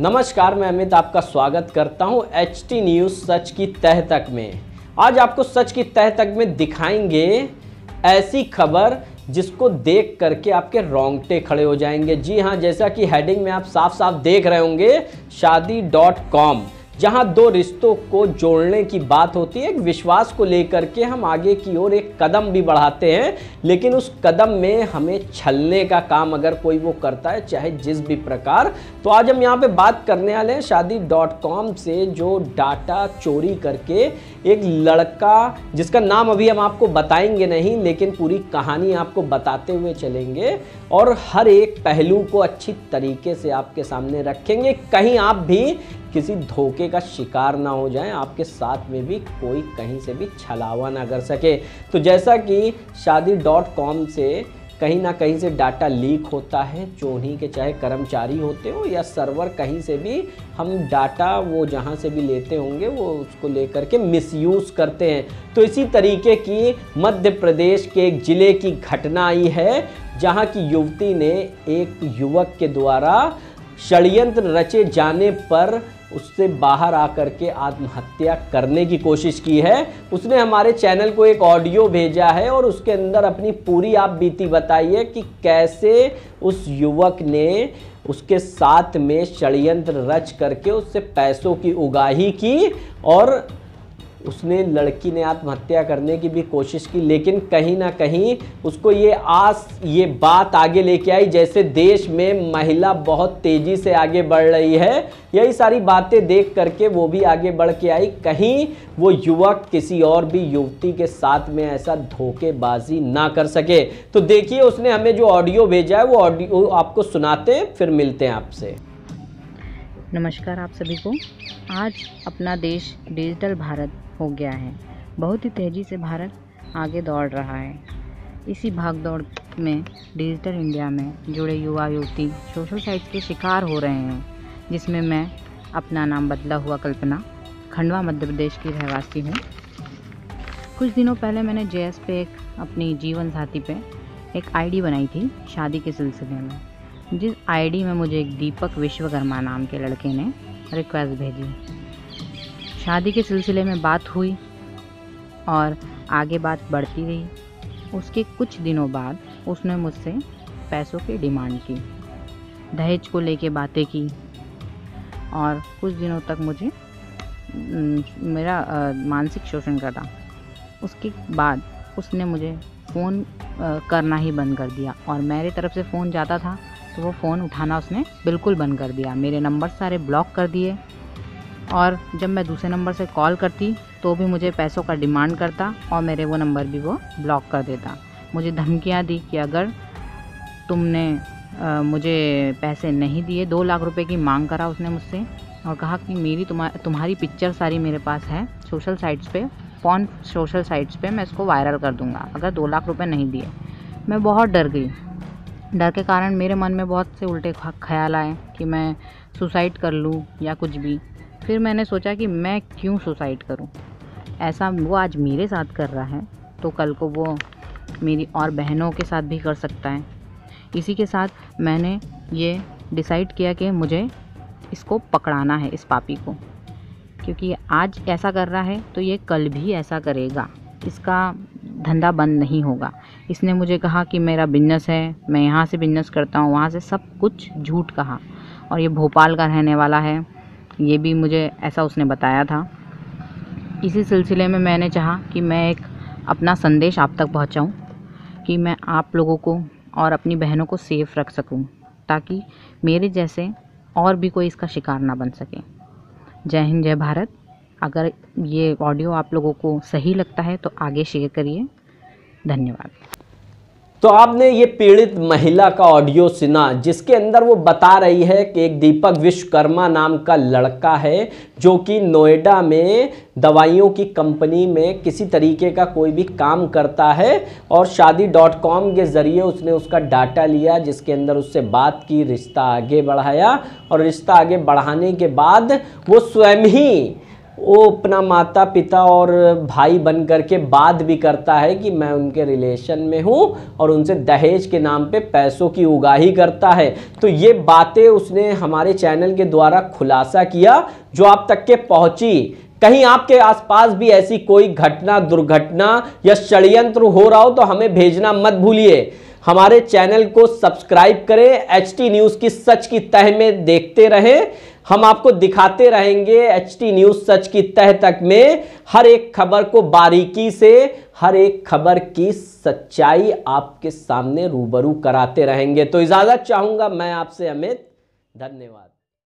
नमस्कार, मैं अमित आपका स्वागत करता हूं HT न्यूज़ सच की तह तक में। आज आपको सच की तह तक में दिखाएंगे ऐसी खबर जिसको देख करके आपके रोंगटे खड़े हो जाएंगे। जी हां, जैसा कि हेडिंग में आप साफ साफ देख रहे होंगे, शादी.com, जहां दो रिश्तों को जोड़ने की बात होती है, एक विश्वास को लेकर के हम आगे की ओर एक कदम भी बढ़ाते हैं, लेकिन उस कदम में हमें छलने का काम अगर कोई वो करता है, चाहे जिस भी प्रकार। तो आज हम यहाँ पे बात करने वाले हैं शादी.com से जो डाटा चोरी करके एक लड़का, जिसका नाम अभी हम आपको बताएंगे नहीं, लेकिन पूरी कहानी आपको बताते हुए चलेंगे और हर एक पहलू को अच्छी तरीके से आपके सामने रखेंगे। कहीं आप भी किसी धोखे का शिकार ना हो जाएं, आपके साथ में भी कोई कहीं से भी छलावा ना कर सके। तो जैसा कि शादी.com से कहीं ना कहीं से डाटा लीक होता है, जो उन्हीं के चाहे कर्मचारी होते हो या सर्वर, कहीं से भी हम डाटा वो जहां से भी लेते होंगे वो उसको लेकर के मिसयूज़ करते हैं। तो इसी तरीके की मध्य प्रदेश के एक ज़िले की घटना आई है, जहां की युवती ने एक युवक के द्वारा षड्यंत्र रचे जाने पर उससे बाहर आकर के आत्महत्या करने की कोशिश की है। उसने हमारे चैनल को एक ऑडियो भेजा है और उसके अंदर अपनी पूरी आप बीती बताई है कि कैसे उस युवक ने उसके साथ में षड्यंत्र रच करके उससे पैसों की उगाही की और उसने, लड़की ने आत्महत्या करने की भी कोशिश की, लेकिन कहीं ना कहीं उसको ये बात आगे लेके आई जैसे देश में महिला बहुत तेज़ी से आगे बढ़ रही है। यही सारी बातें देख करके वो भी आगे बढ़ के आई, कहीं वो युवक किसी और भी युवती के साथ में ऐसा धोखेबाजी ना कर सके। तो देखिए, उसने हमें जो ऑडियो भेजा है वो ऑडियो आपको सुनाते हैं, फिर मिलते हैं आपसे। नमस्कार आप सभी को। आज अपना देश डिजिटल भारत हो गया है। बहुत ही तेज़ी से भारत आगे दौड़ रहा है। इसी भागदौड़ में डिजिटल इंडिया में जुड़े युवा युवती सोशल साइट्स के शिकार हो रहे हैं, जिसमें मैं अपना नाम बदला हुआ कल्पना, खंडवा मध्य प्रदेश की रहवासी हूँ। कुछ दिनों पहले मैंने JS पे एक अपनी जीवन साथी पे एक ID बनाई थी शादी के सिलसिले में, जिस ID में मुझे एक दीपक विश्वकर्मा नाम के लड़के ने रिक्वेस्ट भेजी। शादी के सिलसिले में बात हुई और आगे बात बढ़ती रही। उसके कुछ दिनों बाद उसने मुझसे पैसों की डिमांड की, दहेज को लेके बातें की और कुछ दिनों तक मुझे मेरा मानसिक शोषण करा। उसके बाद उसने मुझे फ़ोन करना ही बंद कर दिया और मेरी तरफ से फ़ोन जाता था तो वो फ़ोन उठाना उसने बिल्कुल बंद कर दिया। मेरे नंबर सारे ब्लॉक कर दिए और जब मैं दूसरे नंबर से कॉल करती तो भी मुझे पैसों का डिमांड करता और मेरे वो नंबर भी वो ब्लॉक कर देता। मुझे धमकियाँ दी कि अगर तुमने मुझे पैसे नहीं दिए, 2 लाख रुपए की मांग करा उसने मुझसे और कहा कि मेरी तुम्हारी पिक्चर सारी मेरे पास है सोशल साइट्स पे, पॉर्न सोशल साइट्स पे, मैं इसको वायरल कर दूँगा अगर 2 लाख रुपए नहीं दिए। मैं बहुत डर गई। डर के कारण मेरे मन में बहुत से उल्टे ख्याल आए कि मैं सुसाइड कर लूँ या कुछ भी। फिर मैंने सोचा कि मैं क्यों सुसाइड करूं, ऐसा वो आज मेरे साथ कर रहा है तो कल को वो मेरी और बहनों के साथ भी कर सकता है। इसी के साथ मैंने ये डिसाइड किया कि मुझे इसको पकड़ाना है, इस पापी को, क्योंकि आज ऐसा कर रहा है तो ये कल भी ऐसा करेगा। इसका धंधा बंद नहीं होगा। इसने मुझे कहा कि मेरा बिजनेस है, मैं यहाँ से बिजनेस करता हूँ, वहाँ से, सब कुछ झूठ कहा और ये भोपाल का रहने वाला है, ये भी मुझे ऐसा उसने बताया था। इसी सिलसिले में मैंने चाहा कि मैं एक अपना संदेश आप तक पहुंचाऊं कि मैं आप लोगों को और अपनी बहनों को सेफ़ रख सकूं, ताकि मेरे जैसे और भी कोई इसका शिकार ना बन सके। जय हिंद, जय भारत। अगर ये ऑडियो आप लोगों को सही लगता है तो आगे शेयर करिए। धन्यवाद। तो आपने ये पीड़ित महिला का ऑडियो सुना, जिसके अंदर वो बता रही है कि एक दीपक विश्वकर्मा नाम का लड़का है जो कि नोएडा में दवाइयों की कंपनी में किसी तरीके का कोई भी काम करता है और शादी.com के ज़रिए उसने उसका डाटा लिया, जिसके अंदर उससे बात की, रिश्ता आगे बढ़ाया और रिश्ता आगे बढ़ाने के बाद वो स्वयं ही वो अपना माता पिता और भाई बन करके बात भी करता है कि मैं उनके रिलेशन में हूँ और उनसे दहेज के नाम पे पैसों की उगाही करता है। तो ये बातें उसने हमारे चैनल के द्वारा खुलासा किया जो आप तक के पहुँची। कहीं आपके आसपास भी ऐसी कोई घटना, दुर्घटना या षड्यंत्र हो रहा हो तो हमें भेजना मत भूलिए। हमारे चैनल को सब्सक्राइब करें, एचटी न्यूज़ की सच की तह में देखते रहें। हम आपको दिखाते रहेंगे एचटी न्यूज़ सच की तह तक में हर एक खबर को बारीकी से, हर एक खबर की सच्चाई आपके सामने रूबरू कराते रहेंगे। तो इजाजत चाहूंगा मैं आपसे अमित, धन्यवाद।